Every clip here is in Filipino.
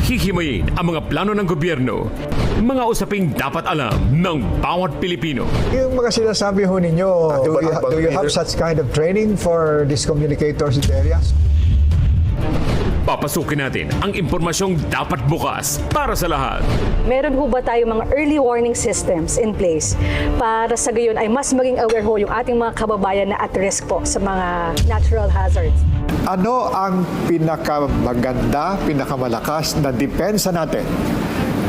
Hihimayin ang mga plano ng gobyerno, mga usaping dapat alam ng bawat Pilipino. Yung mga sinasabi ho ninyo, do you have such kind of training for these communicators in the areas? Papasukin natin ang impormasyong dapat bukas para sa lahat. Meron ho ba tayo mga early warning systems in place para sa gayon ay mas maging aware ho yung ating mga kababayan na at risk po sa mga natural hazards? Ano ang pinakamaganda, pinakamalakas na depensa natin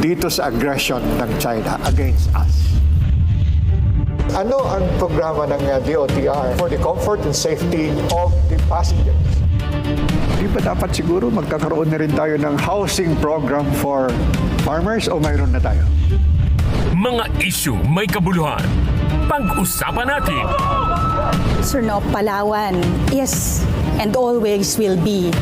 dito sa aggression ng China against us? Ano ang programa ng DOTR for the comfort and safety of the passengers? Di ba dapat siguro magkakaroon na rin tayo ng housing program for farmers o mayroon na tayo? Mga issue may kabuluhan. Pag-usapan natin. Sir, no, Palawan is and always will be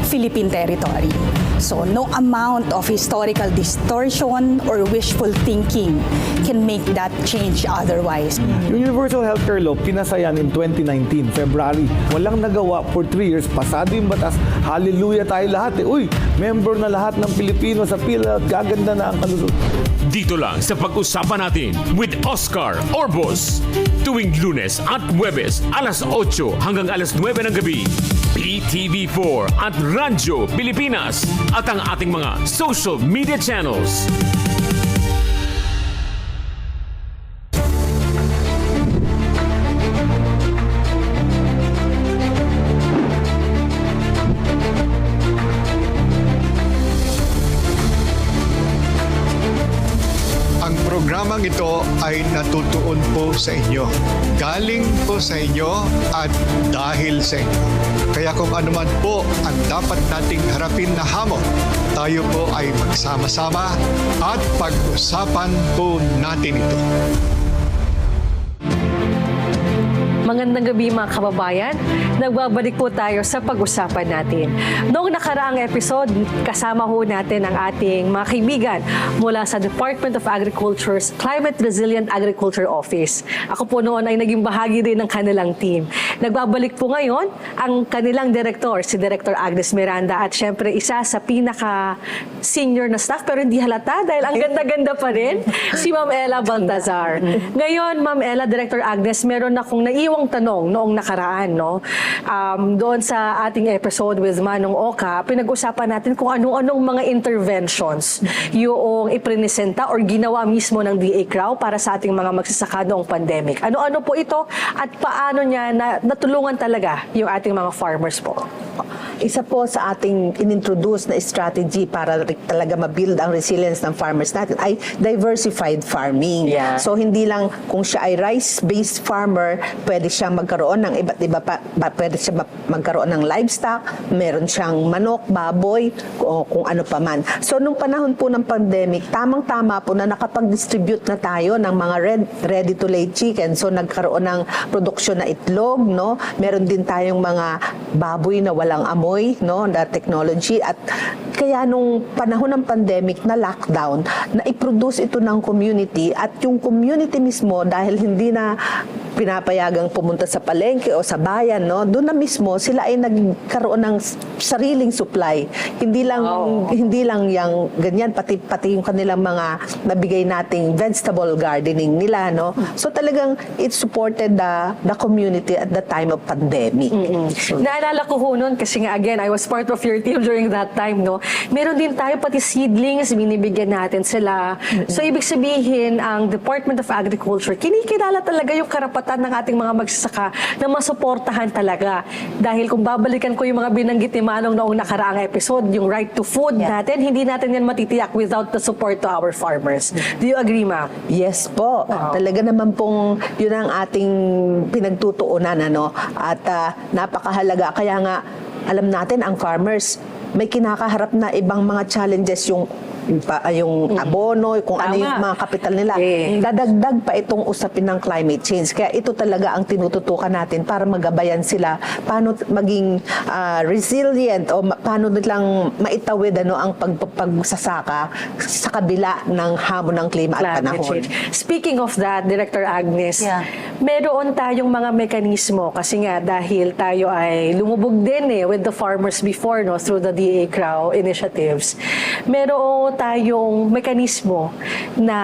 Philippine territory. So no amount of historical distortion or wishful thinking can make that change otherwise. Yung Universal Healthcare Law, pinasayan in 2019, February. Walang nagawa for 3 years. Pasado yung batas. Hallelujah tayo lahat. Uy, member na lahat ng Pilipino sa PhilHealth. Gaganda na ang kalusot. Dito lang sa Pag-usapan natin with Oscar Orbos. Tuwing Lunes at Huwebes, alas 8 hanggang alas 9 ng gabi. PTV4 at Radyo Pilipinas at ang ating mga social media channels. Ang programang ito ay natutuon po sa inyo. Galing po sa inyo at dahil sa inyo. Kaya kung anuman po ang dapat nating harapin na hamon, tayo po ay magsama-sama at pag-usapan po natin ito. Magandang gabi mga kababayan. Nagbabalik po tayo sa pag-usapan natin. Noong nakaraang episode, kasama ho natin ang ating mga kaibigan mula sa Department of Agriculture's Climate Resilient Agriculture Office. Ako po noon ay naging bahagi din ng kanilang team. Nagbabalik po ngayon ang kanilang director, si Director Agnes Miranda, at syempre isa sa pinaka-senior na staff pero hindi halata dahil ang ganda-ganda pa rin, si Ma'am Ella Baltazar. Ngayon, Ma'am Ella, Director Agnes, meron akong naiwang tanong noong nakaraan, no? Doon sa ating episode with Manong Oka, pinag-usapan natin kung ano-anong mga interventions yung iprinisenta or ginawa mismo ng DA-CRAW para sa ating mga magsasaka noong pandemic. Ano-ano po ito at paano niya natulungan talaga yung ating mga farmers po? Isa po sa ating inintroduce na strategy para talaga mabuild ang resilience ng farmers natin ay diversified farming. Yeah. So hindi lang kung siya ay rice-based farmer, pwede siya magkaroon ng iba't iba pa, pwede siya magkaroon ng livestock, meron siyang manok, baboy, o kung ano pa man. So nung panahon po ng pandemic, tamang-tama po na nakapag-distribute na tayo ng mga ready-to-lay chicken. So nagkaroon ng produksyon na itlog, no? Meron din tayong mga baboy na walang amoy, no, na technology, at kaya nung panahon ng pandemic na lockdown, na i-produce ito ng community, at yung community mismo dahil hindi na pinapayagang pumunta sa palengke o sa bayan, no, doon na mismo sila ay nagkaroon ng sariling supply. Hindi lang yang ganyan, pati yung kanilang mga nabigay nating vegetable gardening nila, no. So talagang it supported the community at the time of pandemic. So, Naalala ko ho noon kasi nga again, I was part of your team during that time, no. Meron din tayo pati seedlings, binibigyan natin sila. So ibig sabihin, ang Department of Agriculture, kinikilala talaga yung karapatan ng ating mga magsasaka na masuportahan talaga. Dahil kung babalikan ko yung mga binanggit ni Manong noong nakaraang episode, yung right to food natin, hindi natin yan matitiyak without the support to our farmers. Do you agree, ma'am? yes po. Talaga naman pong yun ang ating pinagtutuunan, ano, at napakahalaga. Kaya nga, alam natin ang farmers may kinakaharap na ibang mga challenges, yung yung abono, kung ano Tama. yung mga kapital nila. Eh. Dadagdag pa itong usapin ng climate change. Kaya ito talaga ang tinututukan natin para magabayan sila paano maging resilient o paano nilang maitawid ang pagsasaka sa kabila ng hamon ng klima at Climate panahon. change. Speaking of that, Director Agnes, Yeah. meron tayong mga mekanismo kasi nga dahil tayo ay lumubog din with the farmers before through the DA Crow initiatives. Meron tayong mekanismo na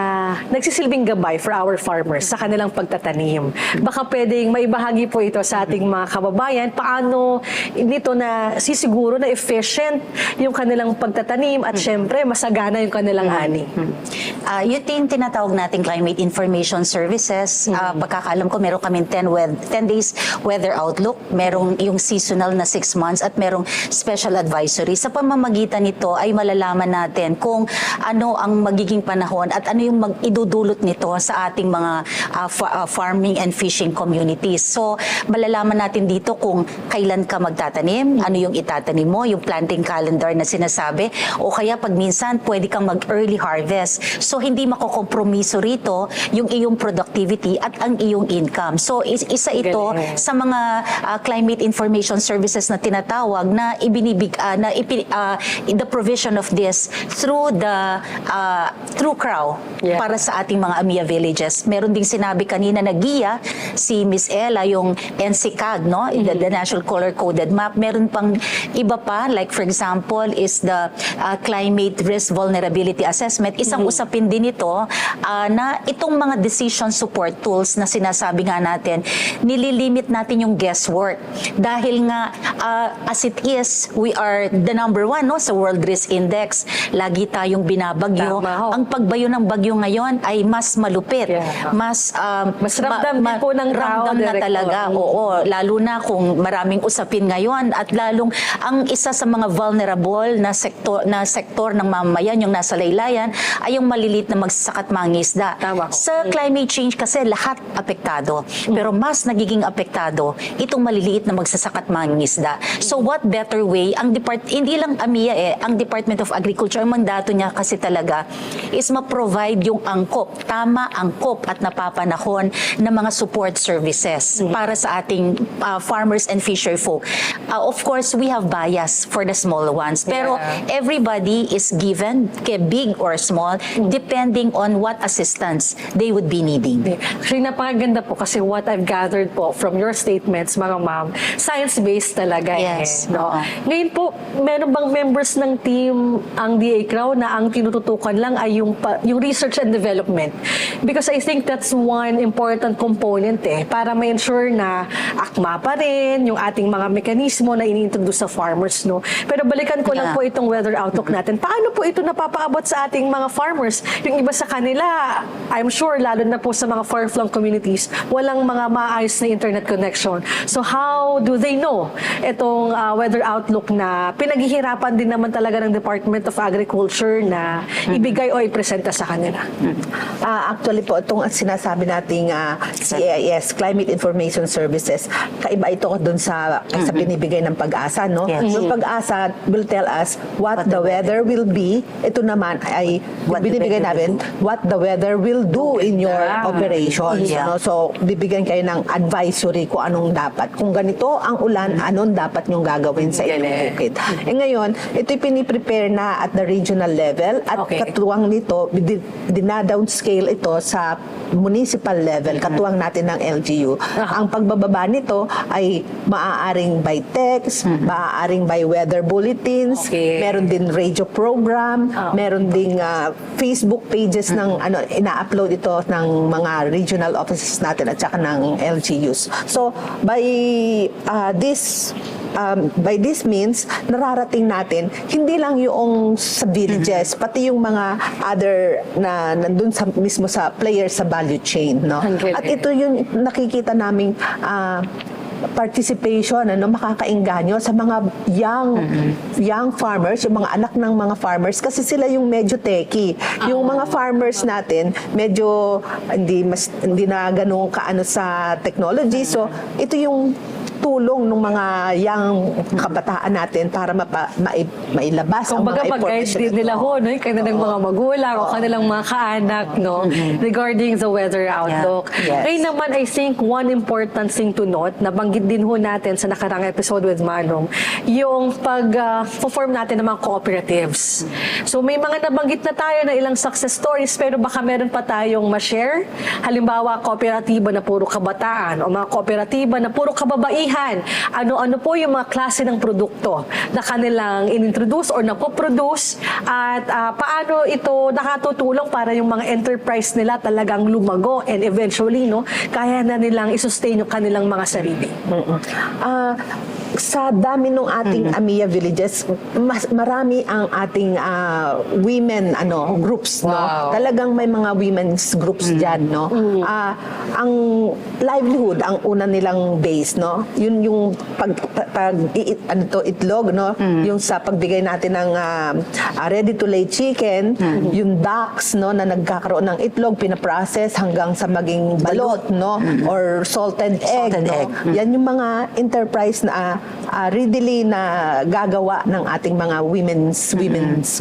nagsisilbing gabay for our farmers sa kanilang pagtatanim. Baka pwedeng maibahagi po ito sa ating mga kababayan paano nito na sisiguro na efficient yung kanilang pagtatanim at syempre masagana yung kanilang ani. Yun yung tinatawag nating Climate Information Services. Pagkakaalam ko, meron kami 10 days weather outlook, merong yung seasonal na 6 months at merong special advisory. Sa pamamagitan nito ay malalaman natin kung ano ang magiging panahon at ano yung idudulot nito sa ating mga farming and fishing communities. So, malalaman natin dito kung kailan ka magtatanim, ano yung itatanim mo, yung planting calendar na sinasabi, o kaya pag minsan pwede kang mag-early harvest. So, hindi makokompromiso rito yung iyong productivity at ang iyong income. So, isa ito sa mga climate information services na tinatawag na the provision of this through CROW para sa ating mga AMIA villages. Meron ding sinabi kanina na giya si Miss Ella, yung NCCAG, the National Color Coded Map. Meron pang iba pa, like for example is the Climate Risk Vulnerability Assessment. Isang usapin din ito na itong mga decision support tools na sinasabi nga natin, nililimit natin yung guesswork. Dahil nga, as it is, we are the number 1 sa World Risk Index. Lagi tayong binabagyo. Tama ho. Ang pagbayo ng bagyo ngayon ay mas malupit. Yeah. Mas ramdam din po ng tao, ramdam na Director. talaga. Oo, lalo na kung maraming usapin ngayon at lalong ang isa sa mga vulnerable na sektor ng mamamayan, yung nasa laylayan, ay yung malilit na magsasakat mangisda. Tama. Sa climate change kasi lahat apektado. Pero mas nagiging apektado itong maliliit na magsasakat mangisda. So what better way, hindi lang AMIA ang Department of Agriculture, ang mandato niya kasi talaga is ma-provide yung angkop at napapanahon na mga support services para sa ating farmers and fisher folk. Of course, we have bias for the small ones. Pero everybody is given, big or small, depending on what assistance they would be needing. Actually, napakaganda po kasi what I've gathered po from your statements, mga ma'am, science-based talaga. Yes. No? Oo. Ngayon po, meron bang members ng team ang DA Crow na ang tinututukan lang ay yung research and development? Because I think that's one important component para ma-ensure na akma pa rin yung ating mga mekanismo na ini-introduce sa farmers. No? Pero balikan ko lang po itong weather outlook natin. Paano po ito napapaabot sa ating mga farmers? Yung iba sa kanila, I'm sure, lalo na po sa mga far-flung communities, walang mga maayos na internet connection. So how do they know itong weather outlook na pinaghihirapan din naman talaga ng Department of Agriculture na ibigay o ipresenta sa kanila? Actually po, itong sinasabi nating CIS, Climate Information Services, kaiba ito doon sa binibigay ng Pag-asa, no? Yes. Yung Pag-asa will tell us what the weather will be. Ito naman ay binibigay namin what the weather will do in your operations. Yeah. No? So, bibigyan kayo ng advisory kung anong dapat. Kung ganito ang ulan, anong dapat nyong gagawin sa inyong bukid. Ngayon, ito'y piniprepare na at the regional level at katuwang nito, dinadownscale ito sa municipal level, katuwang natin ng LGU. Ang pagbababa nito ay maaaring by text, maaaring by weather bulletins, meron din radio program, meron ding Facebook pages ng ina-upload ito ng mga regional offices natin at saka ng LGUs. So by this means, nararating natin hindi lang yung sa villages, pati yung mga other na nandun mismo sa players sa value chain, no? At ito yung nakikita naming participation, makakainganyo sa mga young farmers, yung mga anak ng mga farmers, kasi sila yung medyo techy. Yung mga farmers natin, medyo hindi na ganun kaano sa technology. So, ito yung tulong ng mga young kabataan natin para mailabas ang Kumbaga, mga pag-guide information. din nila no, yung kanilang mga magulang o kanilang mga kaanak, no, regarding the weather outlook. Yes. Ngayon naman, I think one important thing to note, nabanggit din ho natin sa nakarang episode with Manong, yung pag-perform natin ng mga cooperatives. So may mga nabanggit na tayo na ilang success stories, pero baka meron pa tayong ma-share. Halimbawa, kooperatiba na puro kabataan o mga kooperatiba na puro kababaihan. Ano-ano po yung mga klase ng produkto na kanilang inintroduce or napoproduce at paano ito nakatutulong para yung mga enterprise nila talagang lumago and eventually, no, kaya na nilang isustain yung kanilang mga sarili. Sa dami ng ating AMIA villages, marami ang ating women groups, no. Wow. Talagang may mga women's groups diyan, no. Ang livelihood ang una nilang base, no. Yun yung itlog, no. Yung sa pagbigay natin ng ready to lay chicken, yung ducks, no, na nagkakaroon ng itlog, pinaprocess hanggang sa maging balot, no, or salted egg, no. Yan yung mga enterprise na readily na gagawa ng ating mga women's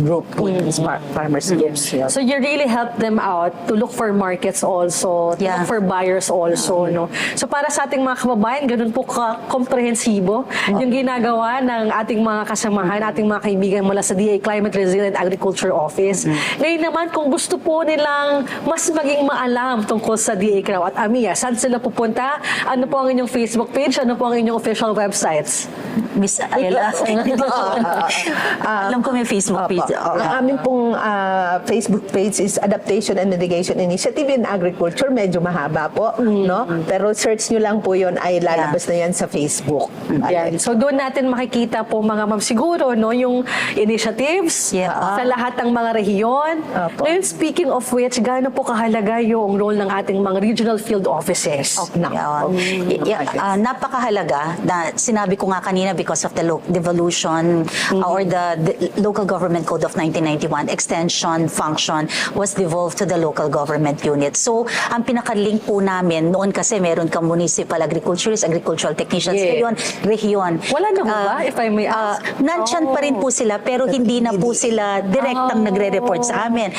group, women's farmers groups. Yeah. So you really help them out to look for markets also, to look for buyers also, no. So para sa ating mga kababayan, ganun po komprehensibo yung ginagawa ng ating mga kasamahan, ating mga kaibigan mula sa DA Climate Resilient Agriculture Office. Ngayon naman, kung gusto po nilang mas maging maalam tungkol sa DA CRAW at AMIA, saan sila pupunta? Ano po ang inyong Facebook page? Ano po ang inyong official websites? Miss Ayala. Alam ko may Facebook page. Ang aming pong Facebook page is Adaptation and Mitigation Initiative in Agriculture. Medyo mahaba po, no? Pero search nyo lang po yun, ay lalabas na yan sa Facebook. Yan. So doon natin makikita po mga ma'am siguro, no, yung initiatives sa lahat ng mga rehiyon. Ngayon, speaking of which, gaano po kahalaga yung role ng ating mga regional field offices? Napakahalaga na sinabi ko nga kanina, because of the devolution or the Local Government Code of 1991, extension function was devolved to the local government unit. So, ang pinaka-link po namin, noon kasi meron ka municipal agriculturists, agricultural technicians, ngayon, rehiyon. Wala na ba, if I may ask? Nandyan pa rin po sila, pero hindi na po sila direktang nagre-report sa amin.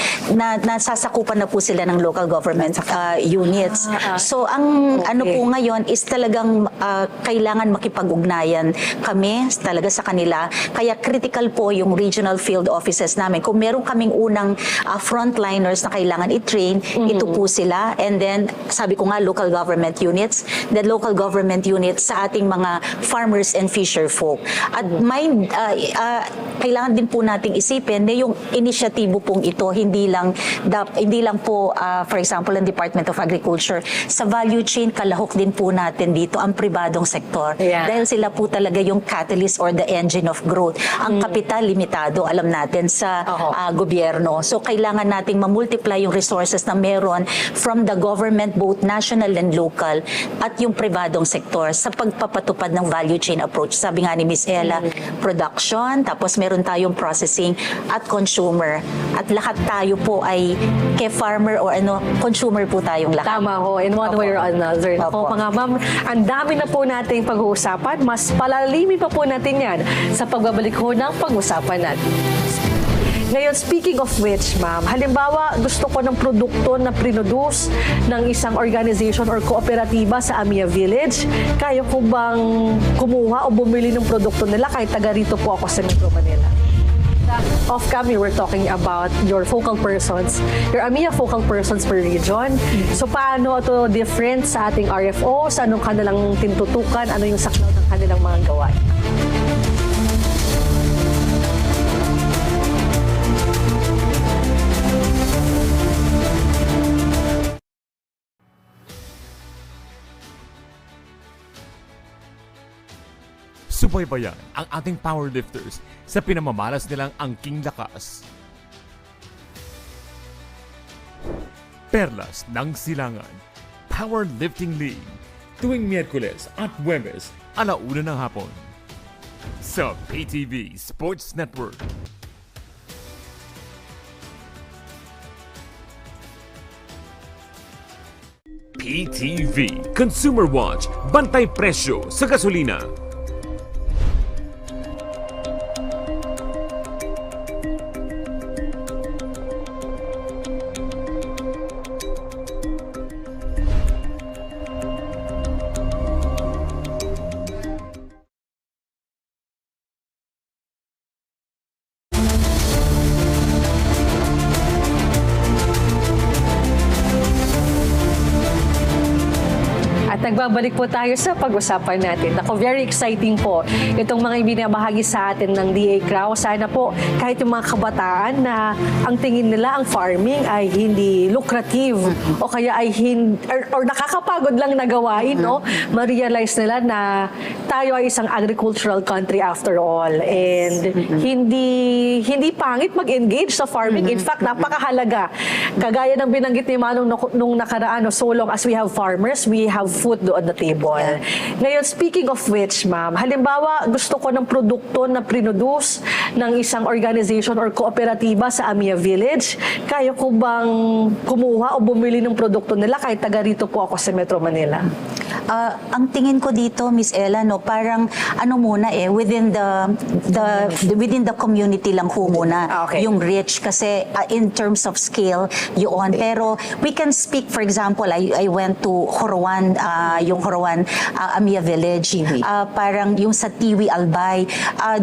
Nasasakupan na po sila ng local government units. So, ang ano po ngayon is talagang kailangan makipag-ugnayan kami talaga sa kanila. Kaya critical po yung regional field offices namin. Kung meron kaming unang frontliners na kailangan i-train, ito po sila. And then, sabi ko nga, local government units. The local government units sa ating mga farmers and fisher folk. At kailangan din po nating isipin na yung inisyatibo pong ito, hindi lang po, for example, ang Department of Agriculture. Sa value chain, kalahok din po natin dito ang pribadong sektor. Dahil sila po talaga yung catalyst or the engine of growth. Ang kapital, limitado, alam natin, sa gobyerno. So, kailangan nating mamultiply yung resources na meron from the government, both national and local, at yung pribadong sektor sa pagpapatupad ng value chain approach. Sabi nga ni Ms. Ella, production, tapos meron tayong processing at consumer. At lahat tayo po ay farmer or consumer po tayong lahat. Tama ho, in one way or another. Mga ma'am, ang dami na po nating pag-uusapan. Mas palalimin pa po natin yan sa pagbabalik ho ng pag-usapan natin. Ngayon, speaking of which, ma'am, halimbawa, gusto ko ng produkto na produce ng isang organization or kooperatiba sa AMIA Village. Kaya ko bang kumuha o bumili ng produkto nila kahit taga rito po ako sa Metro Manila? Off-cam, we're talking about your focal persons, your AMIA focal persons per region. So, paano ito different sa ating RFOs? Anong kanilang tintutukan? Ano yung saklaw ng kanilang mga gawain? Subaybayan ang ating powerlifters sa pinamamalas nilang angking lakas. Perlas ng Silangan Powerlifting League tuwing Miyerkules at Huwebes 1:00 ng hapon sa PTV Sports Network. PTV Consumer Watch, bantay presyo sa gasolina. At nagbabalik po tayo sa pag-usapan natin. Ako, very exciting po itong mga ibinabahagi sa atin ng DA Crowd. Sana po kahit yung mga kabataan na ang tingin nila ang farming ay hindi lucrative o kaya ay or nakakapagod lang na gawain, no? Ma-realize nila na tayo ay isang agricultural country after all. And hindi pangit mag-engage sa farming. In fact, napakahalaga. Kagaya ng binanggit ni Manong nung nakaraan, no, so long as we have farmers, we have food on the table. Yeah. Ngayon, speaking of which, ma'am, halimbawa, gusto ko ng produkto na produce ng isang organization or kooperatiba sa Amia Village. Kaya ko bang kumuha o bumili ng produkto nila kahit taga rito po ako sa Metro Manila? Ang tingin ko dito, Miss Ella, no, parang muna within the community lang ho muna yung reach kasi in terms of scale yun. Pero we can speak, for example, I went to Horowan, yung Horowan Amia Village, parang yung sa Tiwi Albay,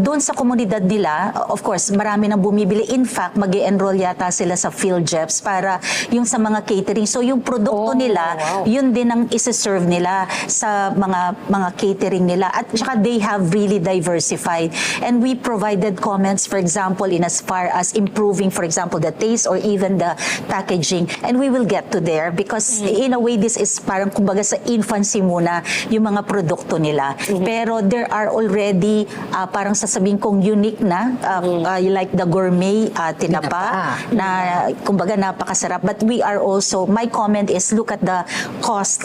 doon sa komunidad nila, of course, marami nang bumibili. In fact, mag-e-enroll yata sila sa field jeps para yung sa mga catering. So yung produkto nila, yun din ang isi-serve nila sa mga catering nila. At saka they have really diversified. And we provided comments, for example, in as far as improving, for example, the taste or even the packaging. And we will get to there because in a way, this is parang kumbaga sa infancy muna yung mga produkto nila. Pero there are already parang sasabihin kong unique na like the gourmet tinapa na kumbaga napakasarap. But we are also, my comment is look at the cost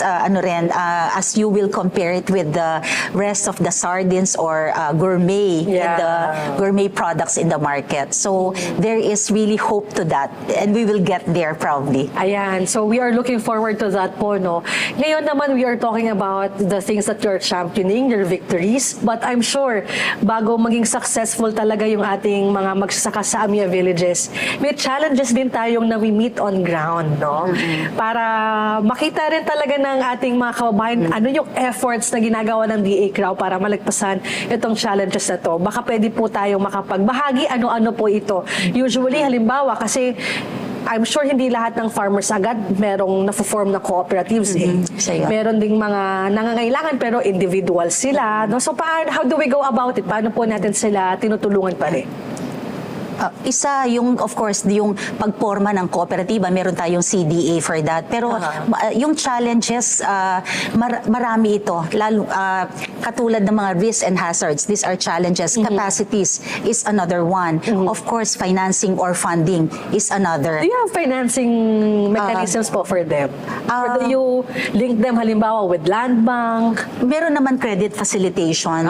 as you will compare it with the rest of the sardines or gourmet the gourmet products in the market. So there is really hope to that and we will get there probably. Ayan. So we are looking forward to that po, no? Ngayon naman, we are talking about the things that you're championing, your victories. But I'm sure, bago maging successful talaga yung ating mga magsasaka sa Amia Villages, may challenges din tayong na-meet on ground, no? Para makita rin talaga ng ating mga kababayan ano yung efforts na ginagawa ng DA Crowd para malagpasan itong challenges na to. Baka pwede po tayong makapagbahagi ano-ano po ito. Usually, halimbawa, kasi I'm sure hindi lahat ng farmers agad merong na-form na cooperatives. Meron ding mga nangangailangan pero individual sila. No? So how do we go about it? Paano po natin sila tinutulungan pa rin? Isa yung, of course, yung pagporma ng kooperatiba, meron tayong CDA for that. Pero yung challenges, marami ito. Lalo, katulad ng mga risks and hazards, these are challenges. Capacities is another one. Of course, financing or funding is another. Do you have financing mechanisms po for them? Or do you link them halimbawa with land bank? Meron naman credit facilitation.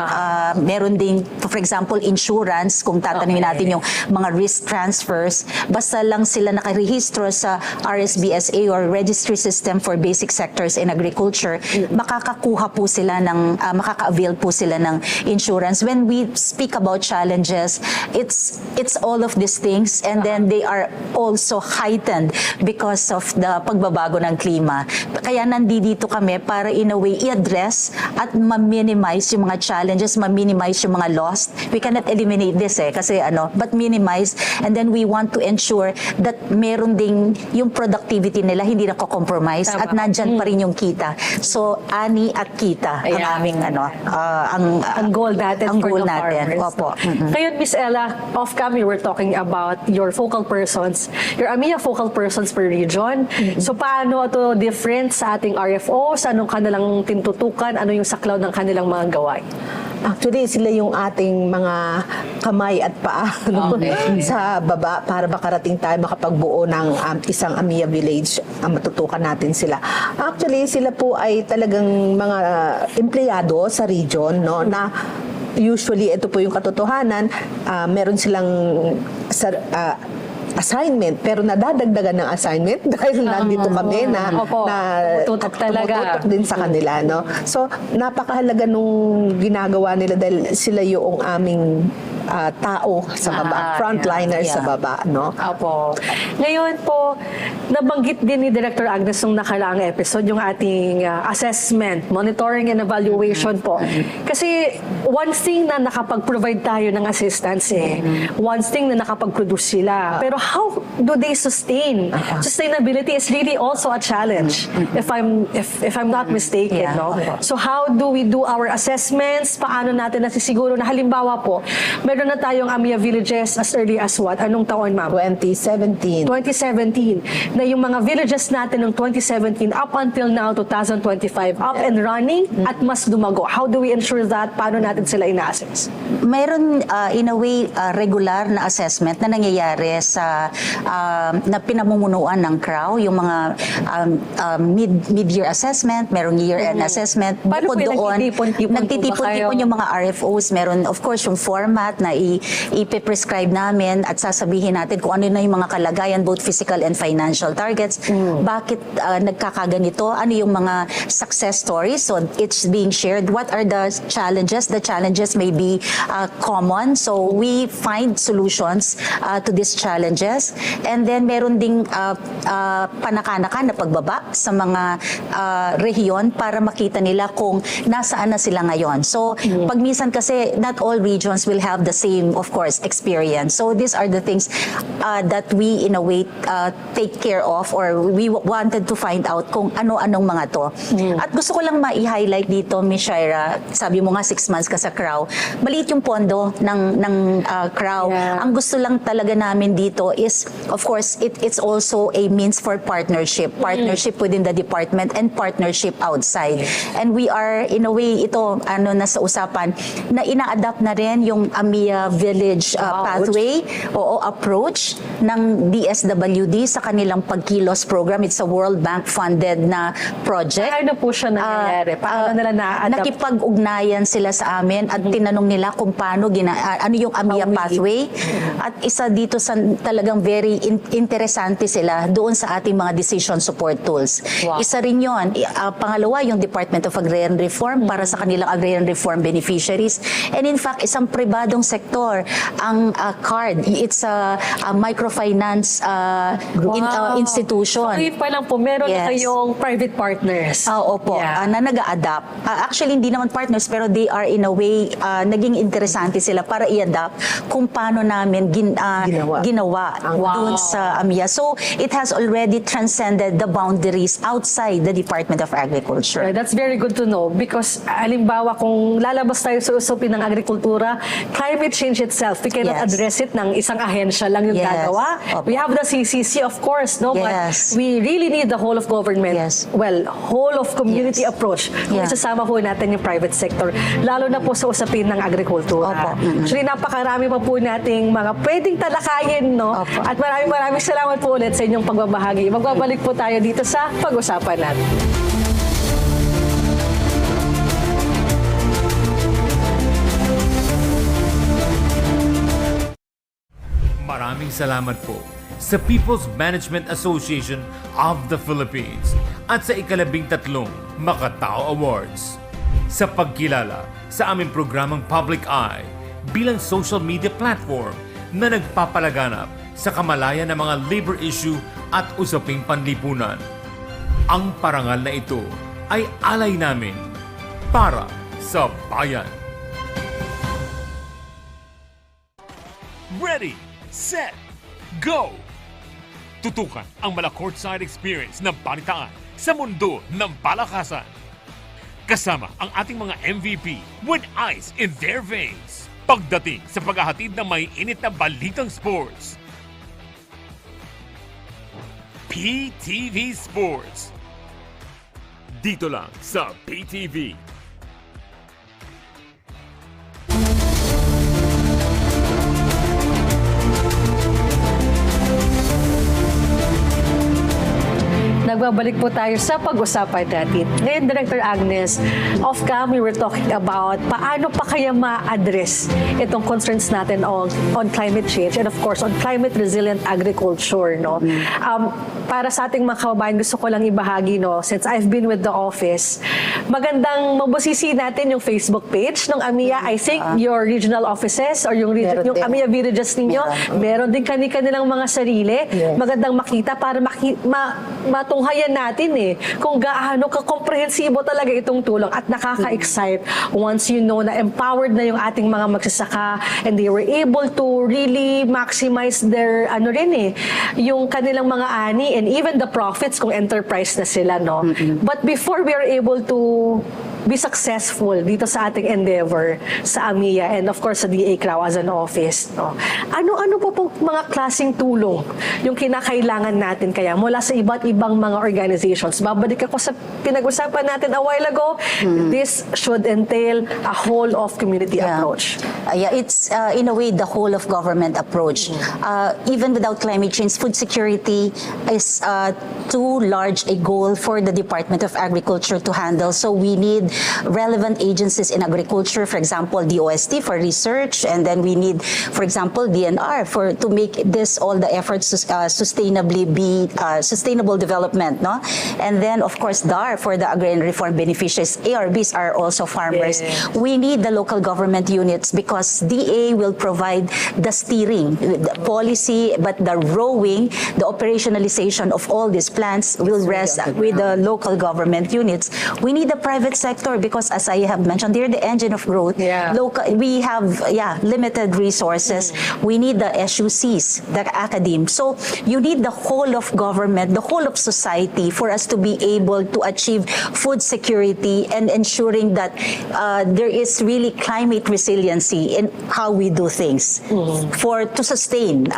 Meron din, for example, insurance, kung tatanungin natin yung mga risk transfers, basta lang sila nakarehistro sa RSBSA or Registry System for Basic Sectors in Agriculture, makakakuha po sila ng, makaka-avail po sila ng insurance. When we speak about challenges, it's all of these things and then they are also heightened because of the pagbabago ng klima. Kaya nandito kami para in a way i-address at ma-minimize yung mga challenges, ma-minimize yung mga loss. We cannot eliminate this kasi but minimize, and then we want to ensure that meron ding yung productivity nila hindi na-compromise at nandyan pa rin yung kita. So ani at kita ang aming ang goal natin ang for goal the natin. farmers. Opo. Ngayon, Miss Ella, off-cam, you were talking about your focal persons, your AMIA focal persons per region. So paano ito different sa ating RFOs? Anong kanilang tintutukan? Ano yung saklaw ng kanilang mga gawain? Actually, sila yung ating mga kamay at paa sa baba para makarating tayo makapagbuo ng isang AMIA village. Matutukan natin sila. Actually, sila po ay talagang mga empleyado sa region, no, na usually ito po yung katotohanan, meron silang assignment, pero nadadagdagan ng assignment dahil nandito kami na, Opo. na Tutok talaga. tumututok din sa kanila. No? So, napakahalaga nung ginagawa nila dahil sila yung aming tao sa baba, frontliners sa baba. No? Opo. Ngayon po, nabanggit din ni Director Agnes nung nakaraang episode yung ating assessment, monitoring and evaluation po. Kasi one thing na nakapag-provide tayo ng assistance one thing na nakapag-produce sila. Pero how do they sustain? Sustainability is really also a challenge if I'm not mistaken. No? So how do we do our assessments? Paano natin nasisiguro na halimbawa po, meron na tayong AMIA villages as early as what? Anong taon, ma'am? 2017. 2017. Na yung mga villages natin ng 2017 up until now, 2025, up and running at mas dumago. How do we ensure that? Paano natin sila ina-assess? Mayroon in a way regular na assessment na nangyayari sa na pinamumunuan ng CRAW, yung mga mid-year assessment, merong year-end assessment. Paano Bukod po doon, nagtitipon-tipon po ba nagtitipon-tipon kayo? yung mga RFOs. Meron of course yung format na ipe-prescribe namin at sasabihin natin kung ano na yung mga kalagayan, both physical and financial targets. Bakit nagkakaganito? Ano yung mga success stories? So it's being shared. What are the challenges? The challenges may be common. So we find solutions to these challenges. And then meron ding panaka-naka na pagbaba sa mga rehiyon para makita nila kung nasaan na sila ngayon. So pag minsan kasi not all regions will have the same, of course, experience. So these are the things that we in a way take care of, or we wanted to find out kung ano-anong mga to. At gusto ko lang ma-highlight dito, Ms. Shaira, sabi mo nga 6 months ka sa CRAW, maliit yung pondo ng CRAW. Ang gusto lang talaga namin dito is, of course, it's also a means for partnership within the department and partnership outside. And we are, in a way, ito, nasa usapan, na ina-adapt na rin yung AMIA Village pathway o approach ng DSWD sa kanilang pagkilos program. It's a World Bank funded na project. Paano po siya nangyayari? Paano nila na-adapt? Nakipag-ugnayan sila sa amin at tinanong nila kung paano ano yung AMIA pathway. At isa dito sa talagang very interesante sila doon sa ating mga decision support tools. Isa rin yun. Pangalawa, yung Department of Agrarian Reform para sa kanilang agrarian reform beneficiaries. And in fact, isang pribadong sektor ang CARD. It's a microfinance institution. So, pa lang po, meron na kayong private partners. Opo, na nag-a-adapt. Actually, hindi naman partners, pero they are in a way, naging interesante sila para i-adapt kung paano namin ginawa doon sa AMIA. So, it has already transcended the boundaries outside the Department of Agriculture. Right, that's very good to know because halimbawa kung lalabas tayo sa usapin ng agrikultura, climate change itself, we cannot address it ng isang ahensya lang yung gagawa. We have the CCC, of course, no? But we really need the whole of government, well, whole of community approach kung isasama po natin yung private sector, lalo na po sa usapin ng agrikultura. Actually, napakarami pa po nating mga pwedeng talakayin, no? At maraming salamat po ulit sa inyong pagbabahagi. Magbabalik po tayo dito sa Pag-usapan natin. Maraming salamat po sa People's Management Association of the Philippines at sa ika-13 Makatao Awards sa pagkilala sa aming programang Public Eye bilang social media platform na nagpapalaganap sa kamalayan ng mga labor issue at usaping panlipunan. Ang parangal na ito ay alay namin para sa bayan. Ready, set, go! Tutukan ang mala courtside experience ng balitaan sa mundo ng palakasan. Kasama ang ating mga MVP with ice in their veins. Pagdating sa paghahatid ng may init na balitang sports. PTV Sports. Dito lang sa PTV. nagbabalik po tayo sa pag-usapan natin. Ngayon, Director Agnes, off-cam, we were talking about paano pa kaya ma-address itong concerns natin on climate change and of course, on climate-resilient agriculture. No? Para sa ating mga kababayan, gusto ko lang ibahagi, no, since I've been with the office, magandang mabusisi natin yung Facebook page ng AMIA. I think your regional offices or yung AMIA villages ninyo, meron din kanilang mga sarili. Yes. Magandang makita para matunghayan natin kung gaano ka-komprehensibo talaga itong tulong at nakaka-excite once you know na empowered na yung ating mga magsasaka and they were able to really maximize their yung kanilang mga ani and even the profits kung enterprise na sila, no? But before we are able to be successful dito sa ating endeavor sa AMIA and of course sa DA CRAO as an office, no? Ano po pong mga klaseng tulong yung kinakailangan natin kaya mula sa iba't ibang mga organizations? Babalik ako sa pinag-usapan natin a while ago. This should entail a whole of community approach. It's in a way the whole of government approach. Even without climate change, food security is too large a goal for the Department of Agriculture to handle. So we need relevant agencies in agriculture, for example, the OST for research, and then we need, for example, DNR to make this all the efforts sustainably be sustainable development, no? And then of course DAR for the agrarian reform beneficiaries. ARBs are also farmers. Yeah. We need the local government units because DA will provide the steering, the policy, but the rowing, the operationalization of all these plans will rest with the local government units. We need the private sector because, as I have mentioned, they're the engine of growth. Yeah. We have limited resources. We need the SUCs, the academe. So you need the whole of government, the whole of society for us to be able to achieve food security and ensuring that there is really climate resiliency in how we do things to sustain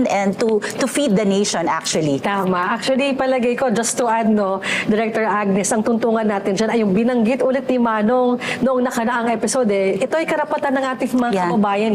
and to feed the nation actually. Tama. Actually, palagay ko, just to add, no, Director Agnes, ang tuntungan natin dyan ay yung binanggit ulit ni Manong noong nakaraang episode. Ito ay karapatan ng ating mga kababayan.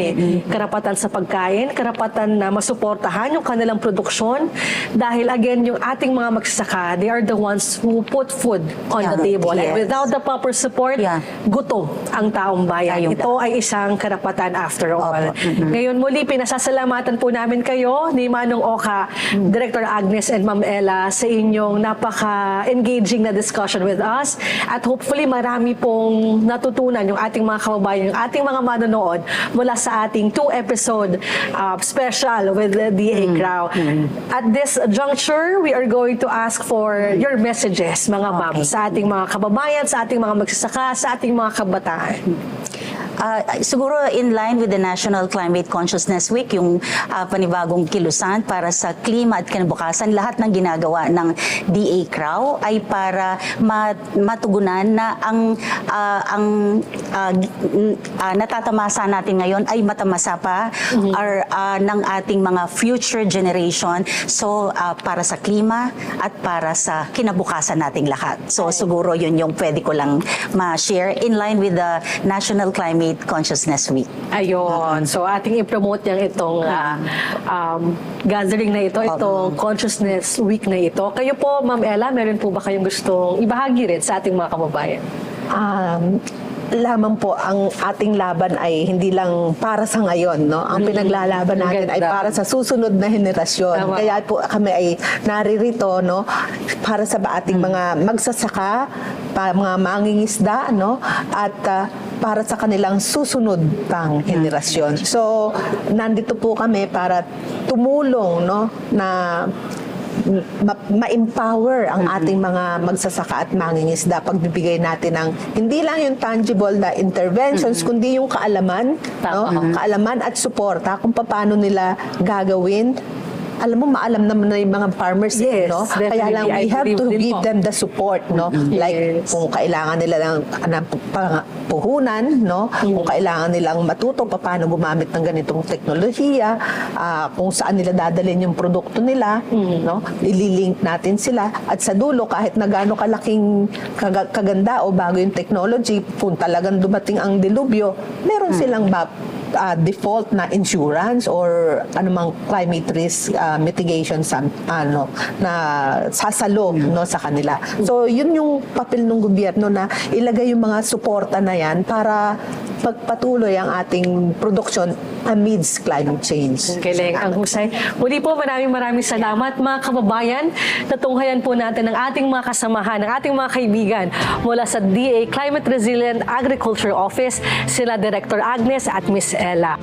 Karapatan sa pagkain, karapatan na masuportahan yung kanilang produksyon. Dahil again, yung ating mga magsasaka, they are the ones who put food on the table. And without the proper support, gutom ang taong bayan. Ito ay isang karapatan after all. Ngayon muli, pinasasalamatan po namin kayo ni Manong Oka, Director Agnes and Ma'am Ella sa inyong napaka-engaging na discussion with us at hopefully marami pong natutunan yung ating mga kababayan, yung ating mga manonood mula sa ating 2-episode special with the DA CRAO. At this juncture, we are going to ask for your messages, mga ma'am, sa ating mga kababayan, sa ating mga magsasaka, sa ating mga kabataan. Siguro in line with the National Climate Consciousness Week, yung panibagong kilusan para sa klima at kinabukasan, lahat ng ginagawa ng DA CRAO ay para matugunan na ang natatamasa natin ngayon ay matamasa pa ng ating mga future generation. So para sa klima at para sa kinabukasan nating lahat. So siguro yun yung pwede ko lang ma-share in line with the National Climate Consciousness Week. Ayun. So ating i-promote yung itong gathering na ito, itong Consciousness Week na ito. Kayo po, Ma'am Ella, meron po ba kayong gustong ibahagi rin sa ating mga kababayan? Lamang po, ang ating laban ay hindi lang para sa ngayon, no? Ang pinaglalaban natin ay para sa susunod na henerasyon. Tama. Kaya po kami ay naririto, no? Para sa ating mga magsasaka, mga mangingisda, no? At para sa kanilang susunod pang henerasyon. So, nandito po kami para tumulong, no? Na ma-empower ang ating mga magsasaka at mangingisda. Pagbibigay natin ng hindi lang yung tangible na interventions, kundi yung kaalaman, no? Kaalaman at suporta kung paano nila gagawin. Alam mo, maalam naman na yung mga farmers, no? Kaya lang, we have to give them the support, no? Like, kung kailangan nila ng puhunan, no? Kung kailangan nilang matuto paano gumamit ng ganitong teknolohiya, kung saan nila dadalhin yung produkto nila, no? Ililink natin sila. At sa dulo, kahit na gaano kalaking kaganda o bago yung technology, kung talagang dumating ang dilubyo, meron silang default na insurance or anumang climate risk mitigation na sasalo no, sa kanila. So yun yung papel ng gobyerno na ilagay yung mga suporta na yan para pagpatuloy ang ating produksyon amidst climate change. Galing, ang husay. Muli po, maraming salamat mga kababayan. Natunghayan po natin ang ating mga kasamahan, ang ating mga kaibigan mula sa DA Climate Resilient Agriculture Office, sila Director Agnes at Miss Ella.